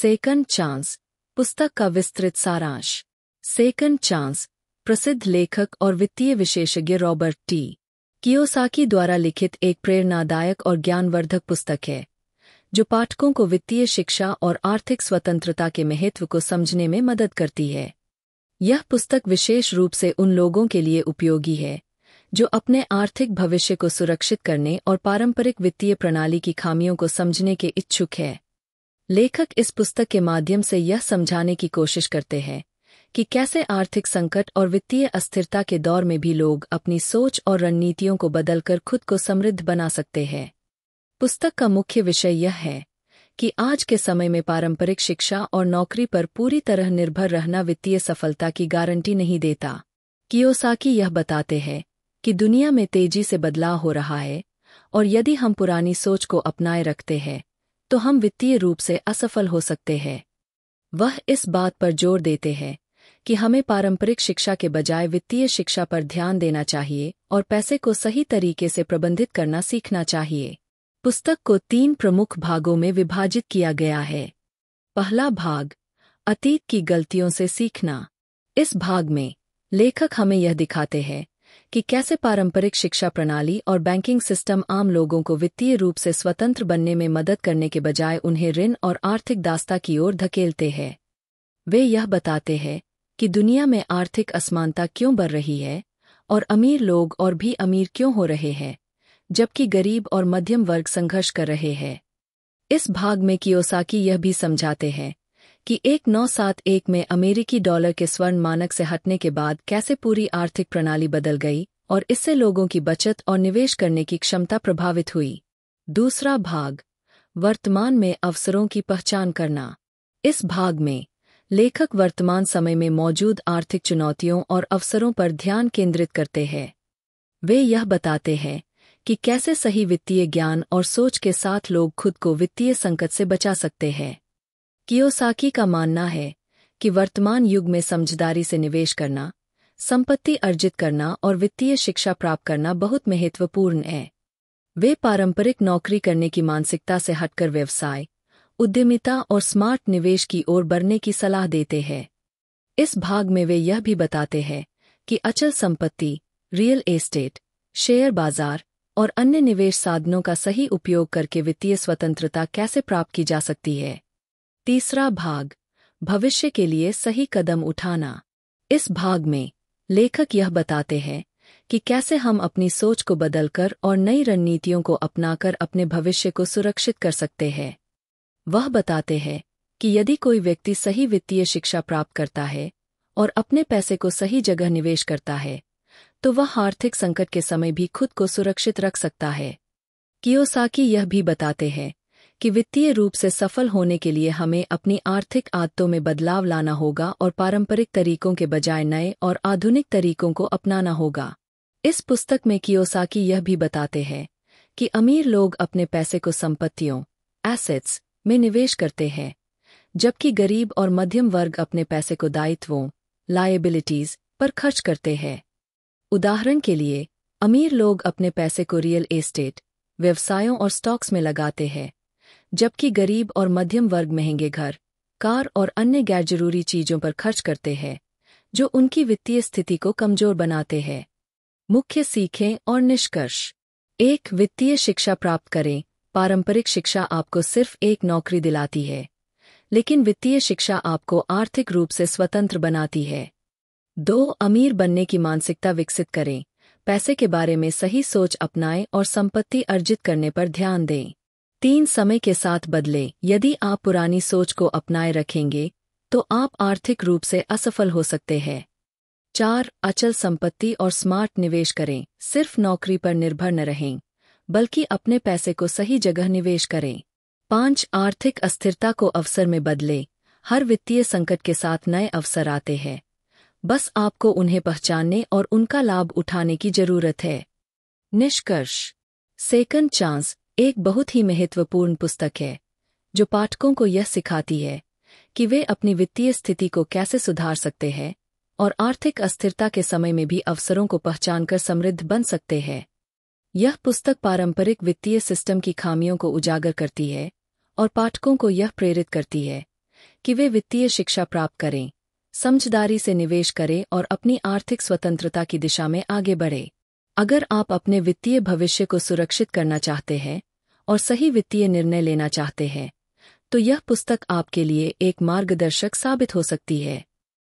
Second chance पुस्तक का विस्तृत सारांश। सेकंड चांस प्रसिद्ध लेखक और वित्तीय विशेषज्ञ रॉबर्ट टी कियोसाकी द्वारा लिखित एक प्रेरणादायक और ज्ञानवर्धक पुस्तक है जो पाठकों को वित्तीय शिक्षा और आर्थिक स्वतंत्रता के महत्व को समझने में मदद करती है। यह पुस्तक विशेष रूप से उन लोगों के लिए उपयोगी है जो अपने आर्थिक भविष्य को सुरक्षित करने और पारंपरिक वित्तीय प्रणाली की खामियों को समझने के इच्छुक है। लेखक इस पुस्तक के माध्यम से यह समझाने की कोशिश करते हैं कि कैसे आर्थिक संकट और वित्तीय अस्थिरता के दौर में भी लोग अपनी सोच और रणनीतियों को बदलकर खुद को समृद्ध बना सकते हैं। पुस्तक का मुख्य विषय यह है कि आज के समय में पारंपरिक शिक्षा और नौकरी पर पूरी तरह निर्भर रहना वित्तीय सफलता की गारंटी नहीं देता। कियोसाकी यह बताते हैं कि दुनिया में तेजी से बदलाव हो रहा है और यदि हम पुरानी सोच को अपनाए रखते हैं तो हम वित्तीय रूप से असफल हो सकते हैं। वह इस बात पर जोर देते हैं कि हमें पारंपरिक शिक्षा के बजाय वित्तीय शिक्षा पर ध्यान देना चाहिए और पैसे को सही तरीके से प्रबंधित करना सीखना चाहिए। पुस्तक को 3 प्रमुख भागों में विभाजित किया गया है। पहला भाग, अतीत की गलतियों से सीखना। इस भाग में लेखक हमें यह दिखाते हैं कि कैसे पारंपरिक शिक्षा प्रणाली और बैंकिंग सिस्टम आम लोगों को वित्तीय रूप से स्वतंत्र बनने में मदद करने के बजाय उन्हें ऋण और आर्थिक दासता की ओर धकेलते हैं। वे यह बताते हैं कि दुनिया में आर्थिक असमानता क्यों बढ़ रही है और अमीर लोग और भी अमीर क्यों हो रहे हैं जबकि गरीब और मध्यम वर्ग संघर्ष कर रहे हैं। इस भाग में कियोसाकी यह भी समझाते हैं कि 1971 में अमेरिकी डॉलर के स्वर्ण मानक से हटने के बाद कैसे पूरी आर्थिक प्रणाली बदल गई और इससे लोगों की बचत और निवेश करने की क्षमता प्रभावित हुई। दूसरा भाग, वर्तमान में अवसरों की पहचान करना। इस भाग में लेखक वर्तमान समय में मौजूद आर्थिक चुनौतियों और अवसरों पर ध्यान केंद्रित करते हैं। वे यह बताते हैं कि कैसे सही वित्तीय ज्ञान और सोच के साथ लोग खुद को वित्तीय संकट से बचा सकते हैं। कियोसाकी का मानना है कि वर्तमान युग में समझदारी से निवेश करना, संपत्ति अर्जित करना और वित्तीय शिक्षा प्राप्त करना बहुत महत्वपूर्ण है। वे पारंपरिक नौकरी करने की मानसिकता से हटकर व्यवसाय, उद्यमिता और स्मार्ट निवेश की ओर बढ़ने की सलाह देते हैं। इस भाग में वे यह भी बताते हैं कि अचल संपत्ति, रियल एस्टेट, शेयर बाजार और अन्य निवेश साधनों का सही उपयोग करके वित्तीय स्वतंत्रता कैसे प्राप्त की जा सकती है। तीसरा भाग, भविष्य के लिए सही कदम उठाना। इस भाग में लेखक यह बताते हैं कि कैसे हम अपनी सोच को बदलकर और नई रणनीतियों को अपनाकर अपने भविष्य को सुरक्षित कर सकते हैं। वह बताते हैं कि यदि कोई व्यक्ति सही वित्तीय शिक्षा प्राप्त करता है और अपने पैसे को सही जगह निवेश करता है तो वह आर्थिक संकट के समय भी खुद को सुरक्षित रख सकता है। कियोसाकी यह भी बताते हैं कि वित्तीय रूप से सफल होने के लिए हमें अपनी आर्थिक आदतों में बदलाव लाना होगा और पारंपरिक तरीकों के बजाय नए और आधुनिक तरीकों को अपनाना होगा। इस पुस्तक में कियोसाकी यह भी बताते हैं कि अमीर लोग अपने पैसे को संपत्तियों, एसेट्स में निवेश करते हैं जबकि गरीब और मध्यम वर्ग अपने पैसे को दायित्वों, लायबिलिटीज पर खर्च करते हैं। उदाहरण के लिए, अमीर लोग अपने पैसे को रियल एस्टेट, व्यवसायों और स्टॉक्स में लगाते हैं जबकि गरीब और मध्यम वर्ग महंगे घर, कार और अन्य गैरजरूरी चीजों पर खर्च करते हैं जो उनकी वित्तीय स्थिति को कमजोर बनाते हैं। मुख्य सीखें और निष्कर्ष। 1. वित्तीय शिक्षा प्राप्त करें। पारंपरिक शिक्षा आपको सिर्फ एक नौकरी दिलाती है लेकिन वित्तीय शिक्षा आपको आर्थिक रूप से स्वतंत्र बनाती है। 2. अमीर बनने की मानसिकता विकसित करें। पैसे के बारे में सही सोच अपनाएं और संपत्ति अर्जित करने पर ध्यान दें। 3. समय के साथ बदलें। यदि आप पुरानी सोच को अपनाए रखेंगे तो आप आर्थिक रूप से असफल हो सकते हैं। 4. अचल संपत्ति और स्मार्ट निवेश करें। सिर्फ नौकरी पर निर्भर न रहें बल्कि अपने पैसे को सही जगह निवेश करें। 5. आर्थिक अस्थिरता को अवसर में बदलें। हर वित्तीय संकट के साथ नए अवसर आते हैं, बस आपको उन्हें पहचानने और उनका लाभ उठाने की जरूरत है। निष्कर्ष। सेकंड चांस एक बहुत ही महत्वपूर्ण पुस्तक है जो पाठकों को यह सिखाती है कि वे अपनी वित्तीय स्थिति को कैसे सुधार सकते हैं और आर्थिक अस्थिरता के समय में भी अवसरों को पहचानकर समृद्ध बन सकते हैं। यह पुस्तक पारंपरिक वित्तीय सिस्टम की खामियों को उजागर करती है और पाठकों को यह प्रेरित करती है कि वे वित्तीय शिक्षा प्राप्त करें, समझदारी से निवेश करें और अपनी आर्थिक स्वतंत्रता की दिशा में आगे बढ़ें। अगर आप अपने वित्तीय भविष्य को सुरक्षित करना चाहते हैं और सही वित्तीय निर्णय लेना चाहते हैं, तो यह पुस्तक आपके लिए एक मार्गदर्शक साबित हो सकती है।